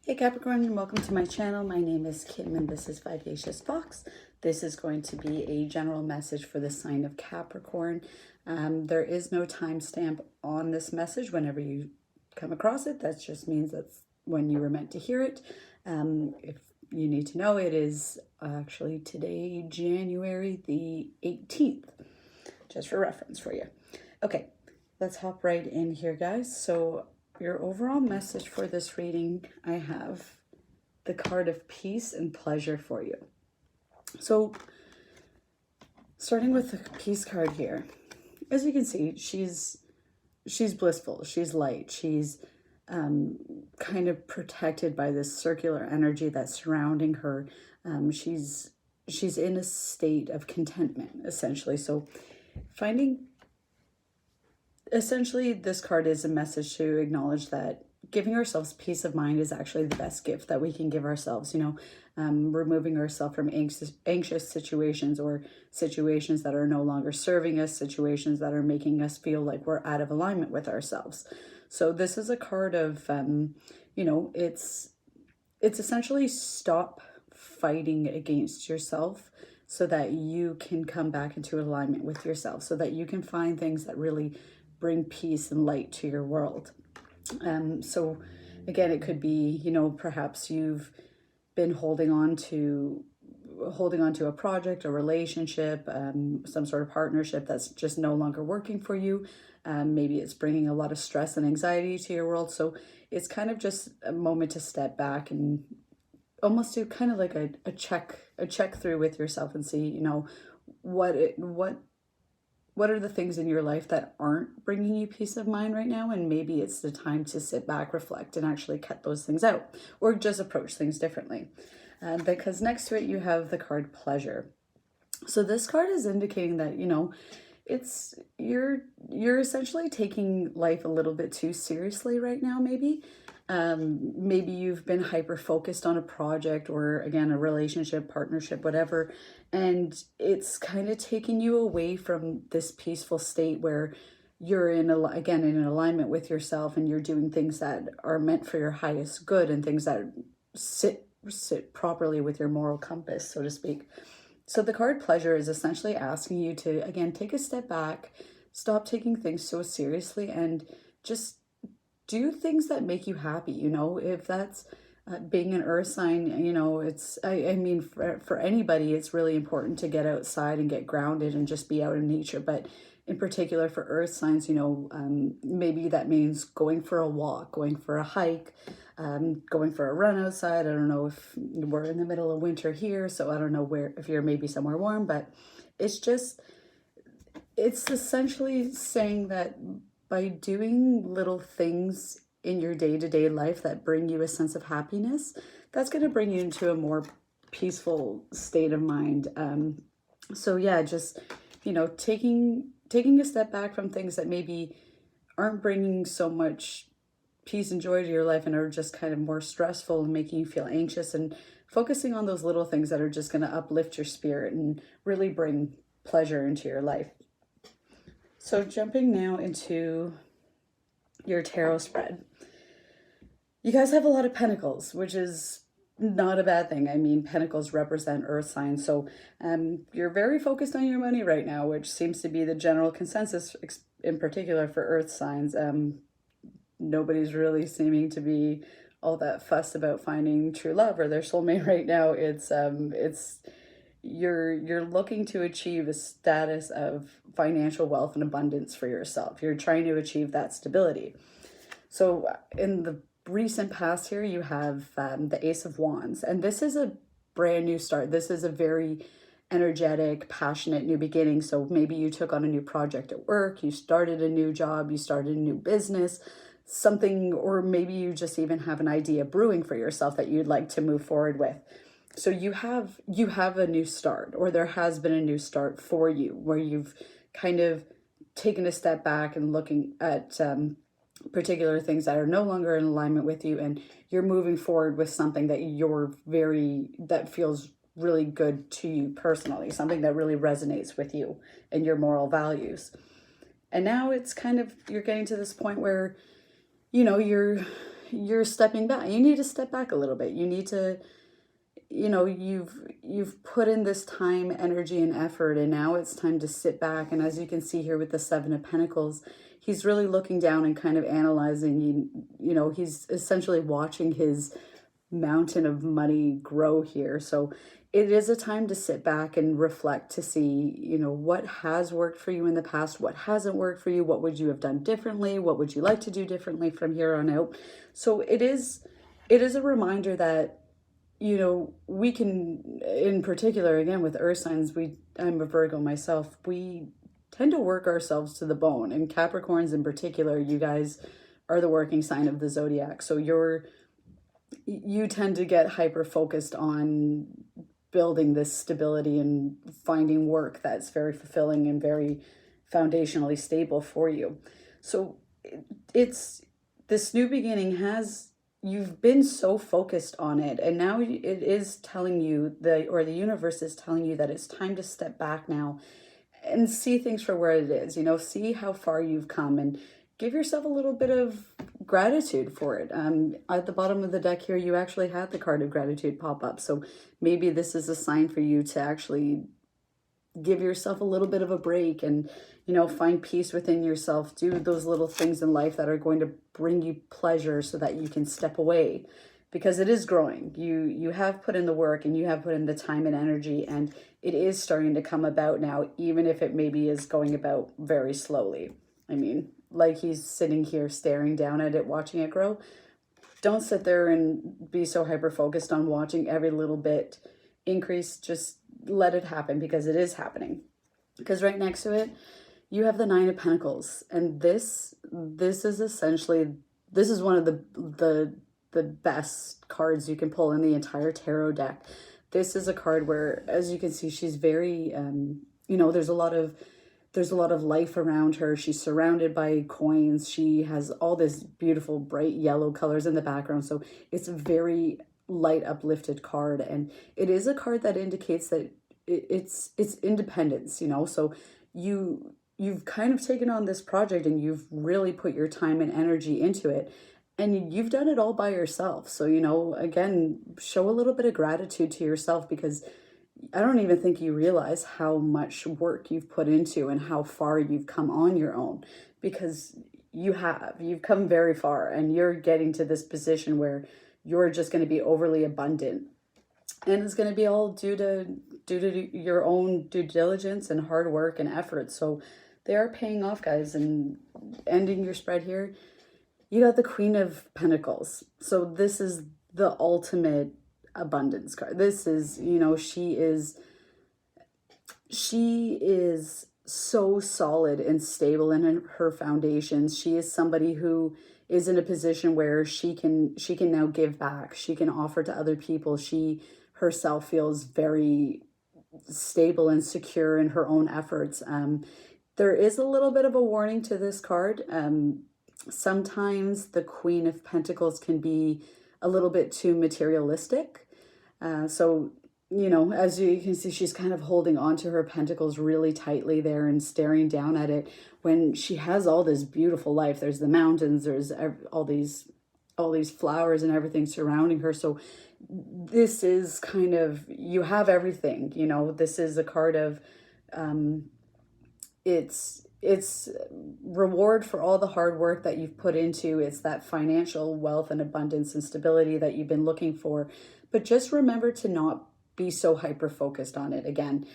Hey Capricorn, and welcome to my channel. My name is Kim and this is Vivacious Fox. This is going to be a general message for the sign of Capricorn. There is no timestamp on this message. Whenever you come across it, that just means that's when you were meant to hear it. If you need to know, it is actually today, January the 18th, just for reference for you. Okay, let's hop right in here, guys. So your overall message for this reading, I have the card of peace and pleasure for you. So starting with the peace card here, as you can see, she's blissful, she's light, she's kind of protected by this circular energy that's surrounding her. She's in a state of contentment, essentially. So essentially, this card is a message to acknowledge that giving ourselves peace of mind is actually the best gift that we can give ourselves, removing ourselves from anxious situations or situations that are no longer serving us, situations that are making us feel like we're out of alignment with ourselves. So this is a card of, it's essentially stop fighting against yourself so that you can come back into alignment with yourself, so that you can find things that really bring peace and light to your world. So again, it could be, perhaps you've been holding on to a project, a relationship, some sort of partnership that's just no longer working for you. Maybe it's bringing a lot of stress and anxiety to your world. So it's kind of just a moment to step back and almost do kind of like a check through with yourself and see, what are the things in your life that aren't bringing you peace of mind right now? And maybe it's the time to sit back, reflect, and actually cut those things out, or just approach things differently. Because next to it, you have the card pleasure. So this card is indicating that, it's you're essentially taking life a little bit too seriously right now, maybe. Maybe you've been hyper focused on a project or, again, a relationship, partnership, whatever, and it's kind of taking you away from this peaceful state where you're in alignment with yourself, and you're doing things that are meant for your highest good and things that sit properly with your moral compass, so to speak. So the card pleasure is essentially asking you to, again, take a step back, stop taking things so seriously, and just do things that make you happy. If that's being an earth sign, it's, I mean, for anybody, it's really important to get outside and get grounded and just be out in nature. But in particular for earth signs, maybe that means going for a walk, going for a hike, going for a run outside. I don't know if we're in the middle of winter here, so I don't know if you're maybe somewhere warm, but it's essentially saying that by doing little things in your day-to-day life that bring you a sense of happiness, that's going to bring you into a more peaceful state of mind. So yeah, just, taking a step back from things that maybe aren't bringing so much peace and joy to your life and are just kind of more stressful and making you feel anxious, and focusing on those little things that are just going to uplift your spirit and really bring pleasure into your life. So jumping now into your tarot spread. You guys have a lot of pentacles, which is not a bad thing. I mean, pentacles represent earth signs. So you're very focused on your money right now, which seems to be the general consensus, in particular for earth signs. Nobody's really seeming to be all that fussed about finding true love or their soulmate right now. It's you're looking to achieve a status of financial wealth and abundance for yourself. You're trying to achieve that stability. So in the recent past here, you have the Ace of Wands, and this is a brand new start. This is a very energetic, passionate new beginning. So maybe you took on a new project at work, you started a new job, you started a new business, something, or maybe you just even have an idea brewing for yourself that you'd like to move forward with. So you have a new start, or there has been a new start for you, where you've kind of taken a step back and looking at particular things that are no longer in alignment with you, and you're moving forward with something that that feels really good to you personally, something that really resonates with you and your moral values. And now it's kind of, you're getting to this point where, you're you're stepping back. You need to step back a little bit. You need to, you've put in this time, energy, and effort, and now it's time to sit back. And as you can see here with the Seven of Pentacles, he's really looking down and kind of analyzing. He's essentially watching his mountain of money grow here. So it is a time to sit back and reflect to see, what has worked for you in the past, what hasn't worked for you, what would you have done differently, what would you like to do differently from here on out. So it is a reminder that, we can, in particular, again, with earth signs, I'm a Virgo myself, we tend to work ourselves to the bone. And Capricorns in particular, you guys are the working sign of the zodiac. So you tend to get hyper focused on building this stability and finding work that's very fulfilling and very foundationally stable for you. So it's this new beginning you've been so focused on it, and now it is telling you the universe is telling you that it's time to step back now and see things for where it is. See how far you've come and give yourself a little bit of gratitude for it. At the bottom of the deck here, you actually had the card of gratitude pop up. So maybe this is a sign for you to actually give yourself a little bit of a break and, find peace within yourself. Do those little things in life that are going to bring you pleasure so that you can step away, because it is growing. You have put in the work and you have put in the time and energy, and it is starting to come about now, even if it maybe is going about very slowly. I mean, like he's sitting here staring down at it, watching it grow. Don't sit there and be so hyper-focused on watching every little bit increase. Just let it happen, because it is happening. Because right next to it, you have the Nine of Pentacles. And this is essentially, this is one of the best cards you can pull in the entire tarot deck. This is a card where, as you can see, she's very, there's a lot of life around her. She's surrounded by coins. She has all this beautiful bright yellow colors in the background. So it's a very light, uplifted card. And it is a card that indicates that it's independence, So you've kind of taken on this project and you've really put your time and energy into it. And you've done it all by yourself. So, again, show a little bit of gratitude to yourself, because I don't even think you realize how much work you've put into and how far you've come on your own, because you've come very far, and you're getting to this position where you're just going to be overly abundant, and it's going to be all due to your own due diligence and hard work and effort. So they are paying off, guys. And ending your spread here, you got the Queen of Pentacles. So this is the ultimate abundance card. This is, she is so solid and stable in her foundations. She is somebody who is in a position where she can now give back. She can offer to other people. She herself feels very stable and secure in her own efforts. There is a little bit of a warning to this card. Sometimes the Queen of Pentacles can be a little bit too materialistic. So, as you can see, she's kind of holding on to her pentacles really tightly there and staring down at it, when she has all this beautiful life. There's the mountains, there's all these flowers and everything surrounding her. So this is kind of, you have everything, this is a card of, it's reward for all the hard work that you've put into. It's that financial wealth and abundance and stability that you've been looking for. But just remember to not be so hyper focused on it. Again,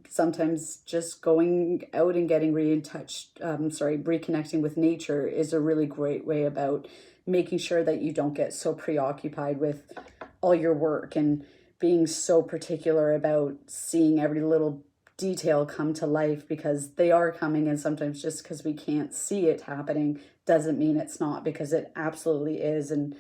sometimes just going out and getting reconnecting with nature is a really great way about making sure that you don't get so preoccupied with all your work and being so particular about seeing every little detail come to life, because they are coming. And sometimes just because we can't see it happening doesn't mean it's not, because it absolutely is. And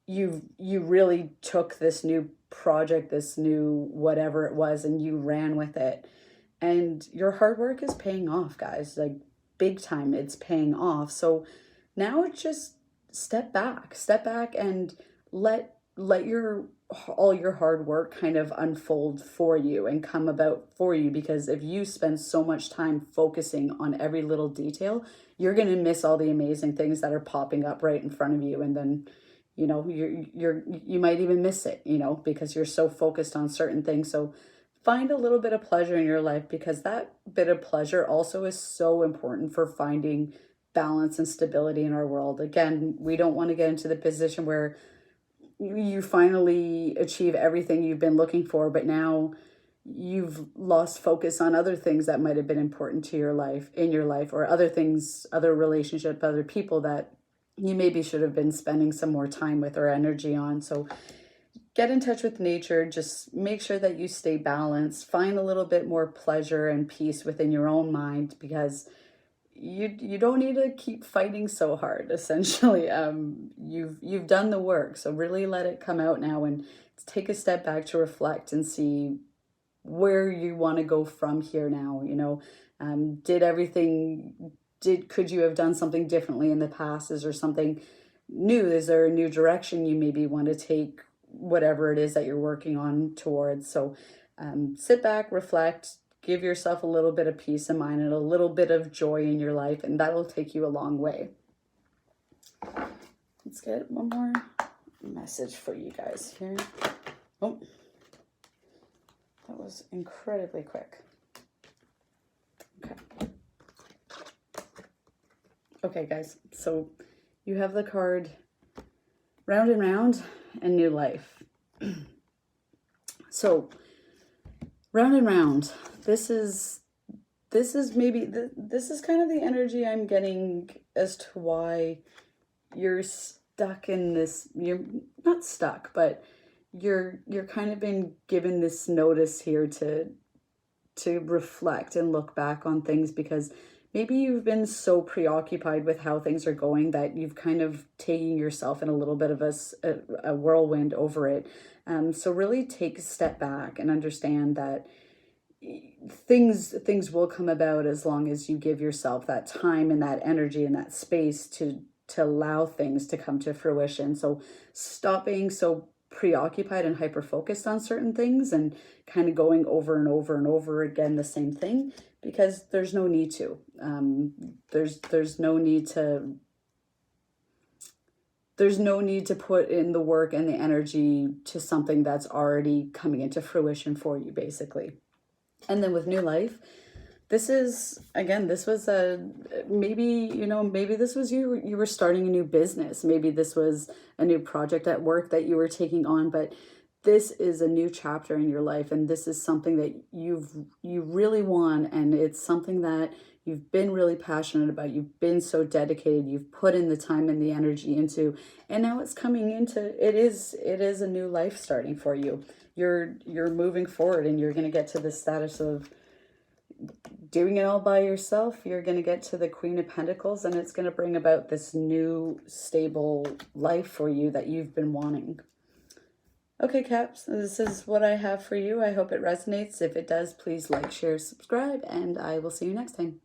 you really took this new project, this new whatever it was, and you ran with it, and your hard work is paying off, guys. Like, big time, it's paying off. So now it's just step back and let your all your hard work kind of unfold for you and come about for you, because if you spend so much time focusing on every little detail, you're going to miss all the amazing things that are popping up right in front of you. And then, you know, you might even miss it, you know, because you're so focused on certain things. So find a little bit of pleasure in your life, because that bit of pleasure also is so important for finding balance and stability in our world. Again, we don't want to get into the position where you finally achieve everything you've been looking for, but now you've lost focus on other things that might have been important to your life, in your life, or other things, other relationship, other people that you maybe should have been spending some more time with or energy on. So get in touch with nature. Just make sure that you stay balanced. Find a little bit more pleasure and peace within your own mind, because you don't need to keep fighting so hard. Essentially, you've done the work, so really let it come out now, and take a step back to reflect and see where you want to go from here now. You know, could you have done something differently in the past? Is there something new? Is there a new direction you maybe want to take, whatever it is that you're working on towards? So sit back, reflect, give yourself a little bit of peace of mind and a little bit of joy in your life, and that'll take you a long way. Let's get one more message for you guys here. Oh, that was incredibly quick. Okay, guys, so you have the card Round and Round and New Life. So Round and Round, this is kind of the energy I'm getting as to why you're stuck in this. You're not stuck, but you're kind of been given this notice here to reflect and look back on things, because maybe you've been so preoccupied with how things are going that you've kind of taken yourself in a little bit of a whirlwind over it. So really take a step back and understand that things will come about as long as you give yourself that time and that energy and that space to allow things to come to fruition. So stop being so preoccupied and hyper focused on certain things and kind of going over and over and over again the same thing, because there's no need to. There's no need to. There's no need to put in the work and the energy to something that's already coming into fruition for you, basically. And then with New Life, this was maybe this was you were starting a new business. Maybe this was a new project at work that you were taking on, but this is a new chapter in your life, and this is something that you really want, and it's something that you've been really passionate about. You've been so dedicated. You've put in the time and the energy into, and now it's coming into it is a new life starting for you. You're moving forward, and you're going to get to the status of doing it all by yourself. You're going to get to the Queen of Pentacles, and it's going to bring about this new stable life for you that you've been wanting. Okay, Caps, this is what I have for you. I hope it resonates. If it does, please like, share, subscribe, and I will see you next time.